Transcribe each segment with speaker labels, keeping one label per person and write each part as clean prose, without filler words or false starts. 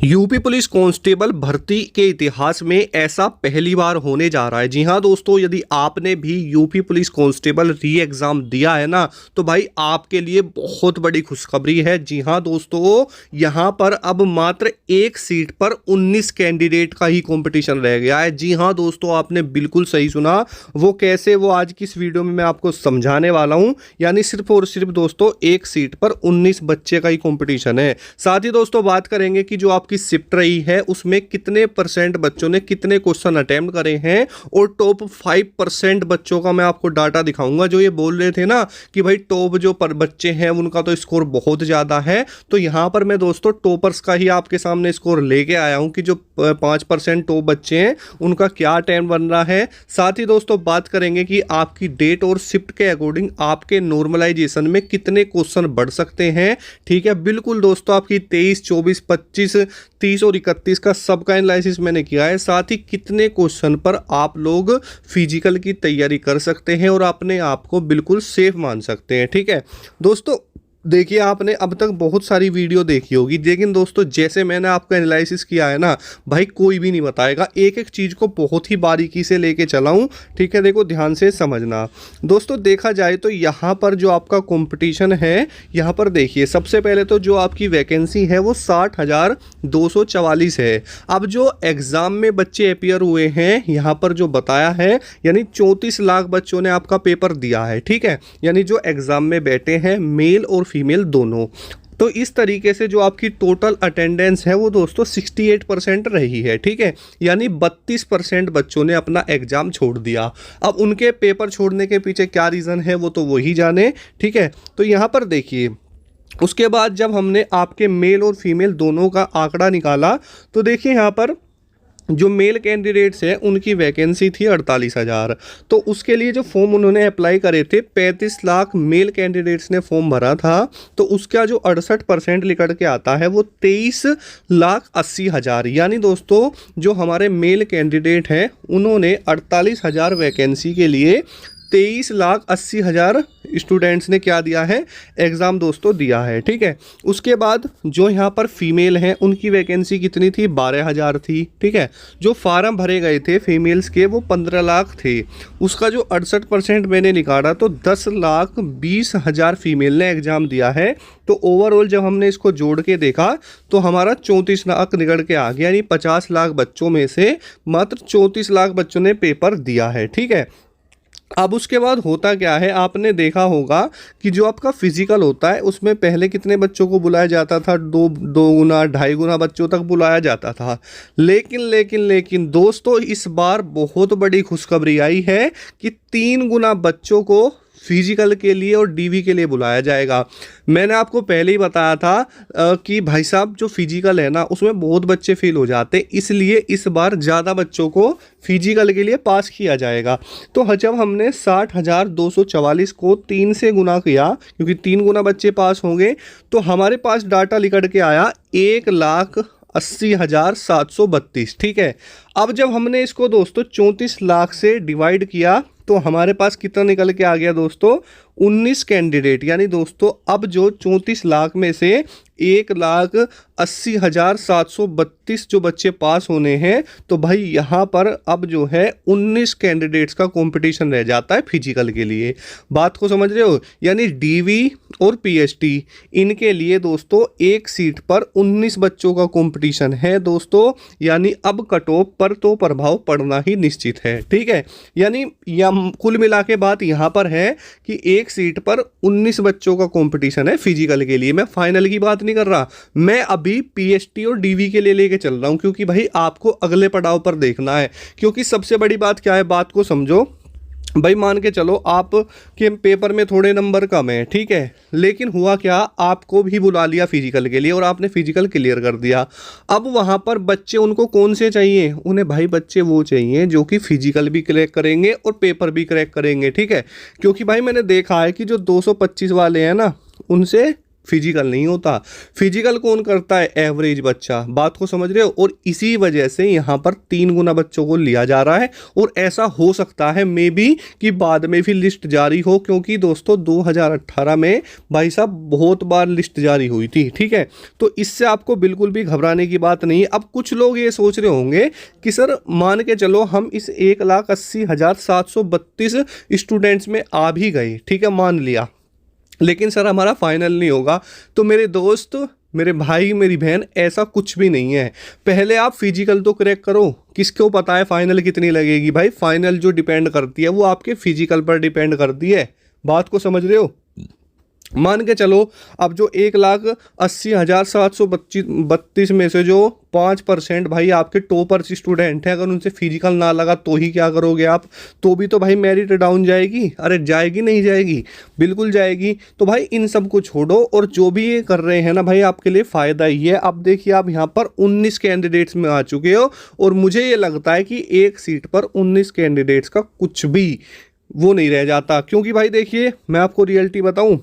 Speaker 1: UP police constable भर्ती के इतिहास में ऐसा पहली बार होने जा रहा है। जी हाँ दोस्तों, यदि आपने भी यूपी पुलिस कांस्टेबल री एग्ज़ाम दिया है ना, तो भाई आपके लिए बहुत बड़ी खुशखबरी है। जी हाँ दोस्तों, यहाँ पर अब मात्र एक सीट पर 19 कैंडिडेट का ही कंपटीशन रह गया है। जी हाँ दोस्तों, आपने बिल्कुल सही सुना। वो कैसे, वो आज की इस वीडियो में मैं आपको समझाने वाला हूँ। यानी सिर्फ और सिर्फ दोस्तों एक सीट पर 19 बच्चे का ही कॉम्पिटिशन है। साथ ही दोस्तों बात करेंगे कि जो आपकी शिफ्ट रही है उसमें कितने परसेंट बच्चों ने कितने क्वेश्चन अटेम्प्ट करे हैं, और टॉप 5% बच्चों का मैं आपको डाटा दिखाऊंगा। जो ये बोल रहे थे ना कि भाई टॉप जो पर बच्चे हैं उनका तो स्कोर बहुत ज़्यादा है, तो यहाँ पर मैं दोस्तों टॉपर्स का ही आपके सामने स्कोर लेके आया हूँ कि जो 5% टॉप बच्चे हैं उनका क्या अटेम्प्ट बन रहा है। साथ ही दोस्तों बात करेंगे कि आपकी डेट और शिफ्ट के अकॉर्डिंग आपके नॉर्मलाइजेशन में कितने क्वेश्चन बढ़ सकते हैं। ठीक है, बिल्कुल दोस्तों, आपकी 23, 24, 25, 30 और 31 का सबका एनालिसिस मैंने किया है। साथ ही कितने क्वेश्चन पर आप लोग फिजिकल की तैयारी कर सकते हैं और अपने आप को बिल्कुल सेफ मान सकते हैं। ठीक है दोस्तों, देखिए आपने अब तक बहुत सारी वीडियो देखी होगी, लेकिन दोस्तों जैसे मैंने आपका एनालिसिस किया है ना भाई, कोई भी नहीं बताएगा। एक एक चीज़ को बहुत ही बारीकी से लेके चला हूँ। ठीक है, देखो ध्यान से समझना दोस्तों। देखा जाए तो यहाँ पर जो आपका कंपटीशन है, यहाँ पर देखिए सबसे पहले तो जो आपकी वैकेंसी है वो 60,244 है। अब जो एग्ज़ाम में बच्चे अपियर हुए हैं यहाँ पर जो बताया है, यानी 34 लाख बच्चों ने आपका पेपर दिया है। ठीक है, यानी जो एग्ज़ाम में बैठे हैं मेल और फीमेल दोनों। तो इस तरीके से जो आपकी टोटल अटेंडेंस है वो दोस्तों 68% रही है। ठीक है, यानी 32% बच्चों ने अपना एग्जाम छोड़ दिया। अब उनके पेपर छोड़ने के पीछे क्या रीज़न है वो तो वही जाने। ठीक है, तो यहाँ पर देखिए उसके बाद जब हमने आपके मेल और फीमेल दोनों का आंकड़ा निकाला तो देखिए यहाँ पर जो मेल कैंडिडेट्स हैं उनकी वैकेंसी थी 48,000। तो उसके लिए जो फॉर्म उन्होंने अप्लाई करे थे, 35 लाख मेल कैंडिडेट्स ने फॉर्म भरा था, तो उसका जो 68% निकल के आता है वो 23,80,000। यानी दोस्तों जो हमारे मेल कैंडिडेट हैं उन्होंने 48,000 वैकेंसी के लिए 23,80,000 स्टूडेंट्स ने क्या दिया है, एग्ज़ाम दोस्तों दिया है। ठीक है, उसके बाद जो यहाँ पर फीमेल हैं उनकी वैकेंसी कितनी थी, 12,000 थी। ठीक है, जो फार्म भरे गए थे फीमेल्स के वो 15 लाख थे। उसका जो 68% मैंने निकाला तो 10,20,000 फीमेल ने एग्ज़ाम दिया है। तो ओवरऑल जब हमने इसको जोड़ के देखा तो हमारा 34 लाख निकल के आ गया, यानी 50 लाख बच्चों में से मात्र 34 लाख बच्चों ने पेपर दिया है। ठीक है, अब उसके बाद होता क्या है, आपने देखा होगा कि जो आपका फिजिकल होता है उसमें पहले कितने बच्चों को बुलाया जाता था, दो गुना 2.5 गुना बच्चों तक बुलाया जाता था। लेकिन दोस्तों इस बार बहुत बड़ी खुशखबरी आई है कि 3 गुना बच्चों को फिजिकल के लिए और डीवी के लिए बुलाया जाएगा। मैंने आपको पहले ही बताया था कि भाई साहब जो फिजिकल है ना उसमें बहुत बच्चे फेल हो जाते, इसलिए इस बार ज़्यादा बच्चों को फिजिकल के लिए पास किया जाएगा। तो जब हमने 60,244 को 3 से गुना किया, क्योंकि 3 गुना बच्चे पास होंगे, तो हमारे पास डाटा निकल के आया 1,80,732। ठीक है, अब जब हमने इसको दोस्तों 34 लाख से डिवाइड किया तो हमारे पास कितना निकल के आ गया दोस्तों, 19 कैंडिडेट। यानी दोस्तों अब जो 34 लाख में से 1,80,732 जो बच्चे पास होने हैं, तो भाई यहाँ पर अब जो है 19 कैंडिडेट्स का कंपटीशन रह जाता है फिजिकल के लिए। बात को समझ रहे हो, यानी डीवी और पीएचटी इनके लिए दोस्तों एक सीट पर 19 बच्चों का कंपटीशन है दोस्तों। यानी अब कट ऑफ पर तो प्रभाव पड़ना ही निश्चित है। ठीक है, यानी कुल मिला के बात यहाँ पर है कि एक सीट पर 19 बच्चों का कंपटीशन है फिजिकल के लिए। मैं फाइनल की बात नहीं कर रहा, मैं अभी पीएचटी और डीवी के लिए लेके चल रहा हूँ, क्योंकि भाई आपको अगले पड़ाव पर देखना है। क्योंकि सबसे बड़ी बात क्या है, बात को समझो भाई। मान के चलो आप के पेपर में थोड़े नंबर कम है, ठीक है, लेकिन हुआ क्या, आपको भी बुला लिया फिजिकल के लिए और आपने फिजिकल क्लियर कर दिया। अब वहाँ पर बच्चे उनको कौन से चाहिए, उन्हें भाई बच्चे वो चाहिए जो कि फिजिकल भी क्रैक करेंगे और पेपर भी क्रैक करेंगे। ठीक है, क्योंकि भाई मैंने देखा है कि जो 225 वाले हैं ना उनसे फिजिकल नहीं होता। फिजिकल कौन करता है? एवरेज बच्चा। बात को समझ रहे हो? और इसी वजह से यहाँ पर 3 गुना बच्चों को लिया जा रहा है और ऐसा हो सकता है मे बी कि बाद में भी लिस्ट जारी हो, क्योंकि दोस्तों 2018 में भाई साहब बहुत बार लिस्ट जारी हुई थी, ठीक है। तो इससे आपको बिल्कुल भी घबराने की बात नहीं है। अब कुछ लोग ये सोच रहे होंगे कि सर मान के चलो हम इस 1,80,732 स्टूडेंट्स में आ भी गए, ठीक है, मान लिया, लेकिन सर हमारा फाइनल नहीं होगा। तो मेरे दोस्त, मेरे भाई, मेरी बहन, ऐसा कुछ भी नहीं है। पहले आप फिजिकल तो क्रैक करो। किसको पता है फाइनल कितनी लगेगी? भाई फाइनल जो डिपेंड करती है वो आपके फिजिकल पर डिपेंड करती है। बात को समझ रहे हो? मान के चलो अब जो 1,80,732 में से जो 5% भाई आपके टॉपर्स स्टूडेंट हैं, अगर उनसे फिजिकल ना लगा तो ही क्या करोगे आप? तो भी तो भाई मेरिट डाउन जाएगी। अरे जाएगी नहीं जाएगी? बिल्कुल जाएगी। तो भाई इन सब को छोड़ो और जो भी ये कर रहे हैं ना भाई, आपके लिए फ़ायदा ही है। अब देखिए आप यहाँ पर 19 कैंडिडेट्स में आ चुके हो और मुझे ये लगता है कि एक सीट पर 19 कैंडिडेट्स का कुछ भी वो नहीं रह जाता, क्योंकि भाई देखिए मैं आपको रियलिटी बताऊँ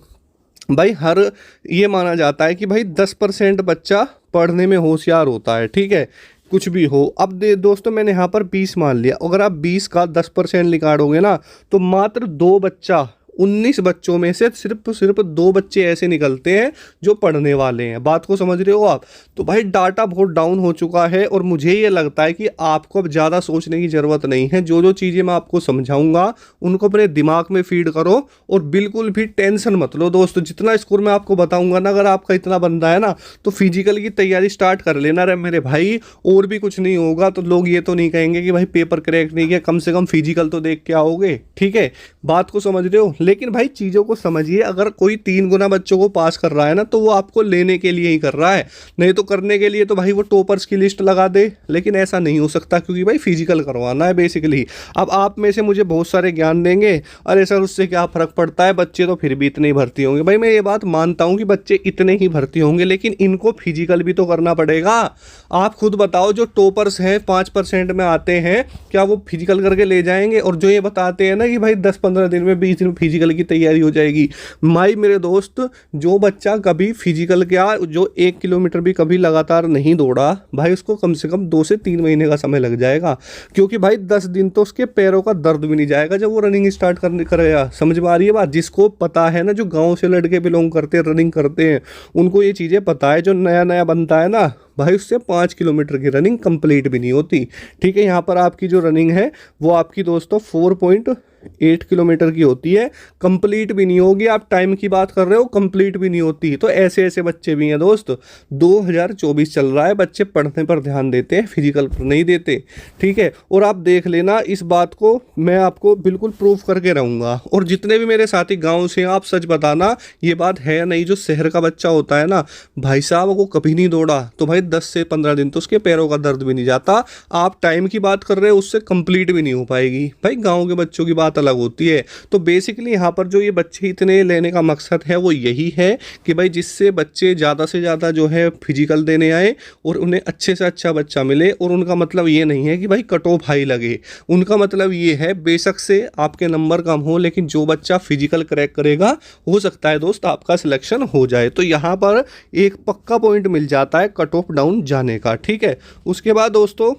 Speaker 1: भाई, हर ये माना जाता है कि भाई 10% बच्चा पढ़ने में होशियार होता है, ठीक है, कुछ भी हो। अब दोस्तों मैंने यहाँ पर 20 मान लिया, अगर आप 20 का 10% निकालोगे ना तो मात्र 2 बच्चा, 19 बच्चों में से सिर्फ 2 बच्चे ऐसे निकलते हैं जो पढ़ने वाले हैं। बात को समझ रहे हो आप? तो भाई डाटा बहुत डाउन हो चुका है और मुझे ये लगता है कि आपको अब ज़्यादा सोचने की ज़रूरत नहीं है। जो जो चीज़ें मैं आपको समझाऊंगा उनको अपने दिमाग में फीड करो और बिल्कुल भी टेंशन मत लो दोस्तों। जितना स्कोर मैं आपको बताऊंगा ना, अगर आपका इतना बनता है ना तो फिजिकल की तैयारी स्टार्ट कर लेना रे मेरे भाई। और भी कुछ नहीं होगा तो लोग ये तो नहीं कहेंगे कि भाई पेपर क्रैक नहीं किया, कम से कम फिजिकल तो देख के आओगे, ठीक है। बात को समझ रहे हो? लेकिन भाई चीज़ों को समझिए, अगर कोई 3 गुना बच्चों को पास कर रहा है ना तो वो आपको लेने के लिए ही कर रहा है, नहीं तो करने के लिए तो भाई वो टॉपर्स की लिस्ट लगा दे। लेकिन ऐसा नहीं हो सकता क्योंकि भाई फिजिकल करवाना है बेसिकली। अब आप में से मुझे बहुत सारे ज्ञान देंगे, अरे सर उससे क्या फ़र्क पड़ता है, बच्चे तो फिर भी इतने ही भर्ती होंगे। भाई मैं ये बात मानता हूँ कि बच्चे इतने ही भर्ती होंगे, लेकिन इनको फिजिकल भी तो करना पड़ेगा। आप खुद बताओ, जो टॉपर्स हैं 5% में आते हैं, क्या वो फिजिकल करके ले जाएंगे? और जो ये बताते हैं ना कि भाई 10-15 दिन में 20 दिन में फिजिकल की तैयारी हो जाएगी, माई मेरे दोस्त, जो बच्चा कभी फिजिकल क्या, जो 1 किलोमीटर भी कभी लगातार नहीं दौड़ा भाई, उसको कम से कम 2 से 3 महीने का समय लग जाएगा। क्योंकि भाई 10 दिन तो उसके पैरों का दर्द भी नहीं जाएगा जब वो रनिंग स्टार्ट करने करेगा। समझ में आ रही है बात? जिसको पता है ना, जो गाँव से लड़के बिलोंग करते हैं, रनिंग करते हैं, उनको ये चीज़ें पता है। जो नया नया बनता है ना भाई, उससे 5 किलोमीटर की रनिंग कंप्लीट भी नहीं होती, ठीक है। यहाँ पर आपकी जो रनिंग है वो आपकी दोस्तों 4.8 किलोमीटर की होती है, कंप्लीट भी नहीं होगी। आप टाइम की बात कर रहे हो, कंप्लीट भी नहीं होती। तो ऐसे ऐसे बच्चे भी हैं दोस्त। 2024 चल रहा है, बच्चे पढ़ने पर ध्यान देते हैं, फिजिकल पर नहीं देते, ठीक है। और आप देख लेना, इस बात को मैं आपको बिल्कुल प्रूफ करके रहूँगा। और जितने भी मेरे साथी गाँव से, आप सच बताना ये बात है या नहीं, जो शहर का बच्चा होता है ना भाई साहब, वो कभी नहीं दौड़ा तो भाई 10 से 15 दिन तो उसके पैरों का दर्द भी नहीं जाता। आप टाइम की बात कर रहे हो, उससे कंप्लीट भी नहीं हो पाएगी। भाई गांव के बच्चों की बात अलग होती है। तो बेसिकली यहाँ पर जो ये बच्चे इतने लेने का मकसद है वो यही है कि भाई जिससे बच्चे ज़्यादा से ज़्यादा जो है फिजिकल देने आए और उन्हें अच्छे से अच्छा बच्चा मिले। और उनका मतलब ये नहीं है कि भाई कट ऑफ हाई लगे, उनका मतलब ये है बेशक से आपके नंबर कम हो, लेकिन जो बच्चा फिजिकल क्रैक करेगा हो सकता है दोस्त आपका सिलेक्शन हो जाए। तो यहाँ पर एक पक्का पॉइंट मिल जाता है कट ऑफ डाउन जाने का, ठीक है। उसके बाद दोस्तों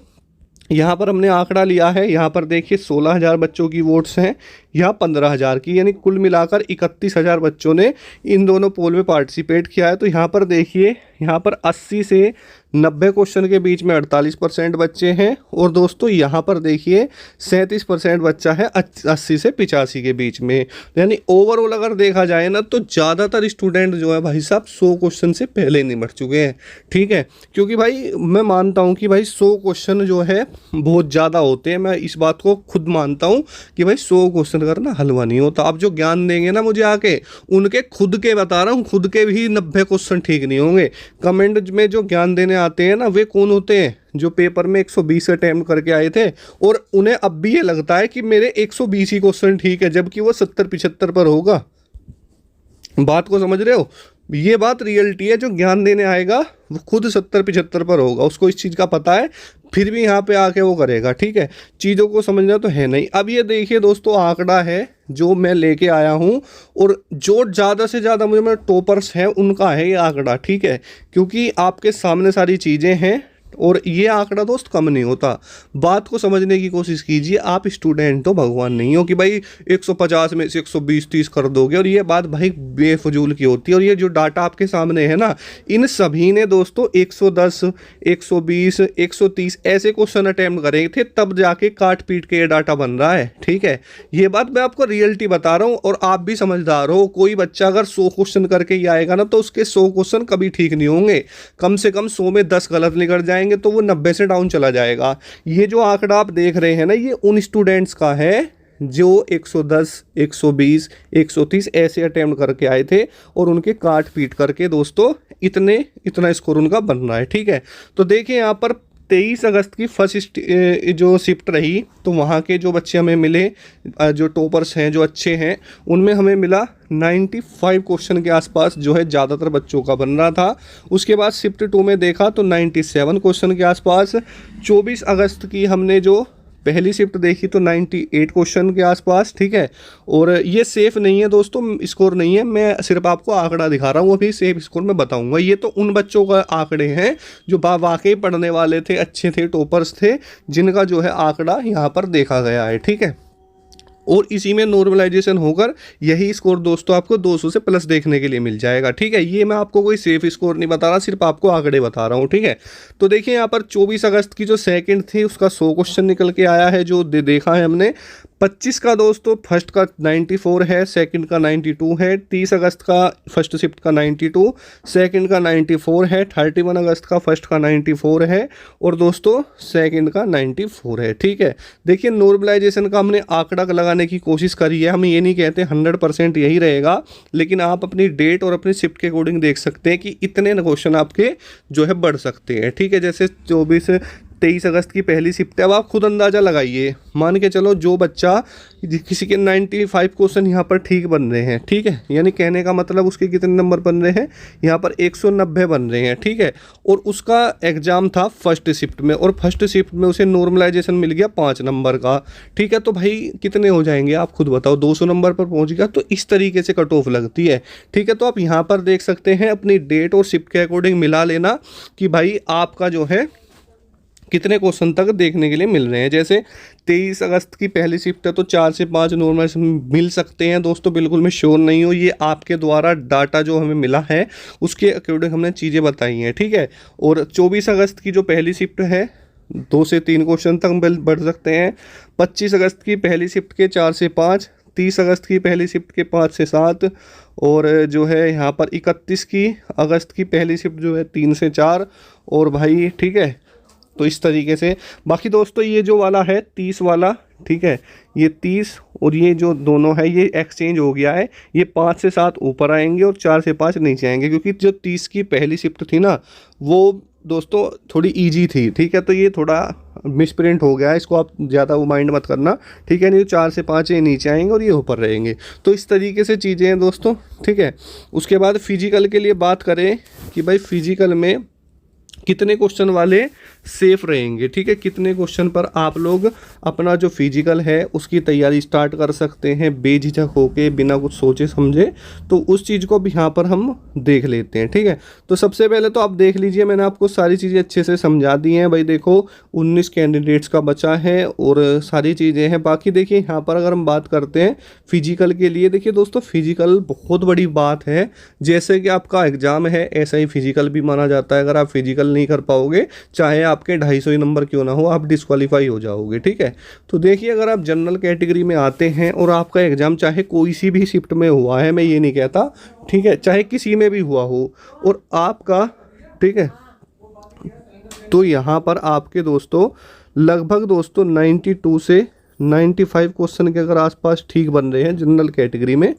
Speaker 1: यहाँ पर हमने आंकड़ा लिया है, यहाँ पर देखिए 16,000 बच्चों की वोट्स हैं, यहाँ 15,000 की, यानी कुल मिलाकर 31,000 बच्चों ने इन दोनों पोल में पार्टिसिपेट किया है। तो यहाँ पर देखिए, यहाँ पर 80 से 90 क्वेश्चन के बीच में 48% बच्चे हैं। और दोस्तों यहाँ पर देखिए 37% बच्चा है 80 से 85 के बीच में। यानी ओवरऑल अगर देखा जाए ना तो ज़्यादातर स्टूडेंट जो है भाई साहब 100 क्वेश्चन से पहले निपट चुके हैं, ठीक है। क्योंकि भाई मैं मानता हूँ कि भाई 100 क्वेश्चन जो है बहुत ज़्यादा होते हैं। मैं इस बात को खुद मानता हूँ कि भाई 100 क्वेश्चन करना हलवा नहीं होता। आप जो ज्ञान देंगे ना मुझे आके, उनके खुद के बता रहा हूँ, खुद के भी 90 क्वेश्चन ठीक नहीं होंगे। कमेंट में जो ज्ञान देने आते हैं ना, वे कौन होते हैं? जो पेपर में 120 अटेम्प्ट करके आए थे और उन्हें अब भी ये लगता है कि मेरे 120 ही क्वेश्चन ठीक है, जबकि वो 70-75 पर होगा। बात को समझ रहे हो? ये बात रियलिटी है। जो ज्ञान देने आएगा वो खुद 70-75 पर होगा, उसको इस चीज़ का पता है, फिर भी यहाँ पे आके वो करेगा। ठीक है, चीज़ों को समझना तो है नहीं। अब ये देखिए दोस्तों, आंकड़ा है जो मैं लेके आया हूँ, और जो ज़्यादा से ज़्यादा मुझे मेरे टॉपर्स हैं उनका है ये आंकड़ा। ठीक है, क्योंकि आपके सामने सारी चीज़ें हैं, और ये आंकड़ा दोस्त कम नहीं होता। बात को समझने की कोशिश कीजिए, आप स्टूडेंट हो, भगवान नहीं हो कि भाई 150 में से 120-30 कर दोगे, और ये बात भाई बेफजूल की होती है। और ये जो डाटा आपके सामने है ना, इन सभी ने दोस्तों 110, 120, 130 ऐसे क्वेश्चन अटेम्प्ट करे थे, तब जाके काट पीट के ये डाटा बन रहा है। ठीक है, ये बात मैं आपको रियलिटी बता रहा हूँ, और आप भी समझदार हो। कोई बच्चा अगर 100 क्वेश्चन करके ही आएगा ना, तो उसके 100 क्वेश्चन कभी ठीक नहीं होंगे, कम से कम 100 में 10 गलत निकल जाएंगे, तो वो 90 से डाउन चला जाएगा। ये जो आंकड़ा आप देख रहे हैं ना, ये उन स्टूडेंट्स का है जो 110, 120, 130 ऐसे अटेम्प्ट करके आए थे, और उनके काट पीट करके दोस्तों इतना स्कोर उनका बन रहा है। ठीक है, तो देखिए यहाँ पर 23 अगस्त की फर्स्ट जो शिफ्ट रही, तो वहाँ के जो बच्चे हमें मिले, जो टॉपर्स हैं, जो अच्छे हैं, उनमें हमें मिला 95 क्वेश्चन के आसपास जो है ज़्यादातर बच्चों का बन रहा था। उसके बाद शिफ्ट 2 में देखा तो 97 क्वेश्चन के आसपास। 24 अगस्त की हमने जो पहली शिफ्ट देखी तो 98 क्वेश्चन के आसपास। ठीक है, और ये सेफ़ नहीं है दोस्तों, स्कोर नहीं है, मैं सिर्फ आपको आंकड़ा दिखा रहा हूँ, अभी सेफ स्कोर मैं बताऊंगा। ये तो उन बच्चों का आंकड़े हैं जो वाकई पढ़ने वाले थे, अच्छे थे, टॉपर्स थे, जिनका जो है आंकड़ा यहाँ पर देखा गया है। ठीक है, और इसी में नॉर्मलाइजेशन होकर यही स्कोर दोस्तों आपको 200 से प्लस देखने के लिए मिल जाएगा। ठीक है, ये मैं आपको कोई सेफ स्कोर नहीं बता रहा, सिर्फ आपको आंकड़े बता रहा हूँ। ठीक है, तो देखिए यहाँ पर 24 अगस्त की जो सेकंड थी उसका 100 क्वेश्चन निकल के आया है, जो देखा है हमने। 25 का दोस्तों फर्स्ट का 94 है, सेकंड का 92 है। 30 अगस्त का फर्स्ट शिफ्ट का 92, सेकंड का 94 है। 31 अगस्त का फर्स्ट का 94 है, और दोस्तों सेकंड का 94 है। ठीक है, देखिए नॉर्मलाइजेशन का हमने आंकड़ा लगाने की कोशिश करी है। हम ये नहीं कहते 100% यही रहेगा, लेकिन आप अपनी डेट और अपनी शिफ्ट के अकॉर्डिंग देख सकते हैं कि इतने क्वेश्चन आपके जो है बढ़ सकते हैं। ठीक है, जैसे 23 अगस्त की पहली शिफ्ट है, अब आप खुद अंदाज़ा लगाइए, मान के चलो जो बच्चा, किसी के 95 क्वेश्चन यहाँ पर ठीक बन रहे हैं। ठीक है, यानी कहने का मतलब उसके कितने नंबर बन रहे हैं, यहाँ पर 190 बन रहे हैं। ठीक है, और उसका एग्ज़ाम था फर्स्ट शिफ्ट में, और फर्स्ट शिफ्ट में उसे नॉर्मलाइजेशन मिल गया 5 नंबर का। ठीक है, तो भाई कितने हो जाएंगे आप खुद बताओ, 200 नंबर पर पहुँच गया। तो इस तरीके से कट ऑफ लगती है। ठीक है, तो आप यहाँ पर देख सकते हैं, अपनी डेट और शिफ्ट के अकॉर्डिंग मिला लेना कि भाई आपका जो है कितने क्वेश्चन तक देखने के लिए मिल रहे हैं। जैसे 23 अगस्त की पहली शिफ्ट है तो 4 से 5 नॉर्मल मिल सकते हैं दोस्तों, बिल्कुल मैं श्योर नहीं हूँ, ये आपके द्वारा डाटा जो हमें मिला है उसके अकॉर्डिंग हमने चीज़ें बताई हैं। ठीक है, और 24 अगस्त की जो पहली शिफ्ट है 2 से 3 क्वेश्चन तक बढ़ सकते हैं। 25 अगस्त की पहली शिफ्ट के 4 से 5, 30 अगस्त की पहली शिफ्ट के 5 से 7, और जो है यहाँ पर 31 की अगस्त की पहली शिफ्ट जो है 3 से 4, और भाई ठीक है, तो इस तरीके से। बाकी दोस्तों ये जो वाला है 30 वाला, ठीक है, ये 30 और ये जो दोनों है ये एक्सचेंज हो गया है, ये 5 से 7 ऊपर आएंगे और 4 से 5 नीचे आएंगे, क्योंकि जो 30 की पहली शिफ्ट थी ना वो दोस्तों थोड़ी इजी थी। ठीक है, तो ये थोड़ा मिसप्रिंट हो गया है, इसको आप ज़्यादा वो माइंड मत करना। ठीक है, नहीं तो 4 से 5 ये नीचे आएंगे और ये ऊपर रहेंगे। तो इस तरीके से चीज़ें हैं दोस्तों। ठीक है, उसके बाद फिजिकल के लिए बात करें कि भाई फिजिकल में कितने क्वेश्चन वाले सेफ रहेंगे। ठीक है, कितने क्वेश्चन पर आप लोग अपना जो फिजिकल है उसकी तैयारी स्टार्ट कर सकते हैं बेझिझक होके, बिना कुछ सोचे समझे। तो उस चीज़ को भी यहाँ पर हम देख लेते हैं। ठीक है, तो सबसे पहले तो आप देख लीजिए, मैंने आपको सारी चीज़ें अच्छे से समझा दी हैं। भाई देखो 19 कैंडिडेट्स का बचा है और सारी चीज़ें हैं। बाकी देखिए यहाँ पर अगर हम बात करते हैं फिजिकल के लिए, देखिए दोस्तों फिजिकल बहुत बड़ी बात है। जैसे कि आपका एग्ज़ाम है ऐसा ही फिजिकल भी माना जाता है। अगर आप फिजिकल नहीं कर पाओगे, चाहे आपके 250 नंबर क्यों ना हो, आप डिस्क्वालीफाई हो जाओगे। ठीक है, तो देखिए अगर आप जनरल कैटेगरी में आते हैं और आपका एग्ज़ाम चाहे कोई सी भी शिफ्ट में हुआ है, मैं ये नहीं कहता, ठीक है, चाहे किसी में भी हुआ हो, और आपका, ठीक है, तो यहाँ पर आपके दोस्तों लगभग दोस्तों 92 से 95 क्वेश्चन के अगर आसपास ठीक बन रहे हैं जनरल कैटेगरी में,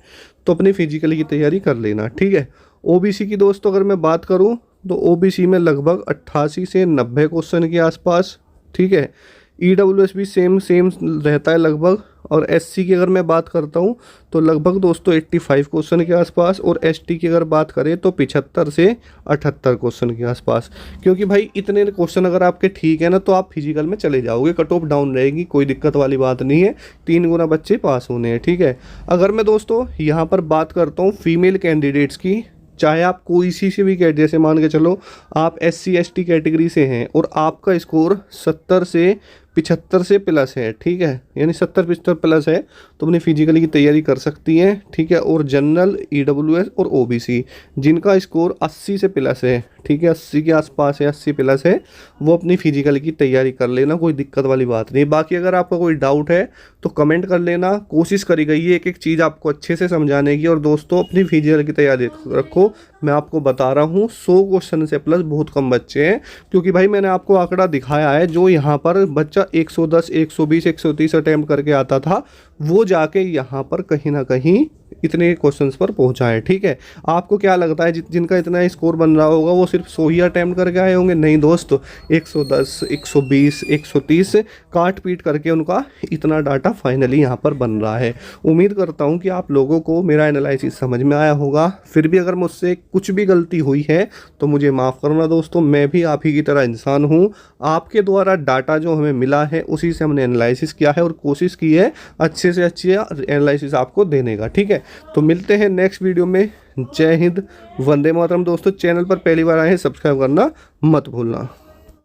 Speaker 1: तो अपनी फिजिकल की तैयारी कर लेना। ठीक है, ओबीसी की दोस्तों अगर मैं बात करूं तो ओबीसी में लगभग 88 से 90 क्वेश्चन के आसपास। ठीक है, ईडब्ल्यूएस भी सेम रहता है लगभग, और एससी की अगर मैं बात करता हूँ तो लगभग दोस्तों 85 क्वेश्चन के आसपास, और एसटी की अगर बात करें तो 75 से 78 क्वेश्चन के आसपास। क्योंकि भाई इतने क्वेश्चन अगर आपके ठीक है ना तो आप फिजिकल में चले जाओगे, कट ऑफ डाउन रहेगी, कोई दिक्कत वाली बात नहीं है, 3 गुना बच्चे पास होने हैं, ठीक है। अगर मैं दोस्तों यहाँ पर बात करता हूँ फीमेल कैंडिडेट्स की, चाहे आप कोई सी से भी कैट, जैसे मान के चलो आप SC ST कैटेगरी से हैं और आपका स्कोर 70 से 75 से प्लस है, ठीक है, यानी 70-75 प्लस है, तो अपनी फिजिकली की तैयारी कर सकती हैं, ठीक है। और जनरल, EWS और OBC जिनका स्कोर 80 से प्लस है, ठीक है, 80 के आसपास है, 80 प्लस है, वो अपनी फिजिकल की तैयारी कर लेना, कोई दिक्कत वाली बात नहीं। बाकी अगर आपका कोई डाउट है तो कमेंट कर लेना, कोशिश करी गई है एक एक चीज़ आपको अच्छे से समझाने की। और दोस्तों अपनी फिजिकल की तैयारी रखो, मैं आपको बता रहा हूँ 100 क्वेश्चन से प्लस बहुत कम बच्चे हैं, क्योंकि भाई मैंने आपको आंकड़ा दिखाया है, जो यहाँ पर बच्चा 110, 120, 130 अटैम्प्ट करके आता था, वो जाके यहाँ पर कहीं ना कहीं इतने क्वेश्चंस पर पहुंचा है, ठीक है। आपको क्या लगता है जिनका इतना स्कोर बन रहा होगा वो सिर्फ 100 ही अटैम्प्ट करके आए होंगे? नहीं दोस्तों, 110, 120, 130 काट पीट करके उनका इतना डाटा फाइनली यहाँ पर बन रहा है। उम्मीद करता हूँ कि आप लोगों को मेरा एनालिसिस समझ में आया होगा। फिर भी अगर मुझसे कुछ भी गलती हुई है तो मुझे माफ़ करना दोस्तों, मैं भी आप ही की तरह इंसान हूँ। आपके द्वारा डाटा जो हमें मिला है उसी से हमने एनालिसिस किया है और कोशिश की है अच्छे से अच्छी एनालिसिस आपको देने का, ठीक है। तो मिलते हैं नेक्स्ट वीडियो में। जय हिंद, वंदे मातरम। दोस्तों चैनल पर पहली बार आए हैं, सब्सक्राइब करना मत भूलना।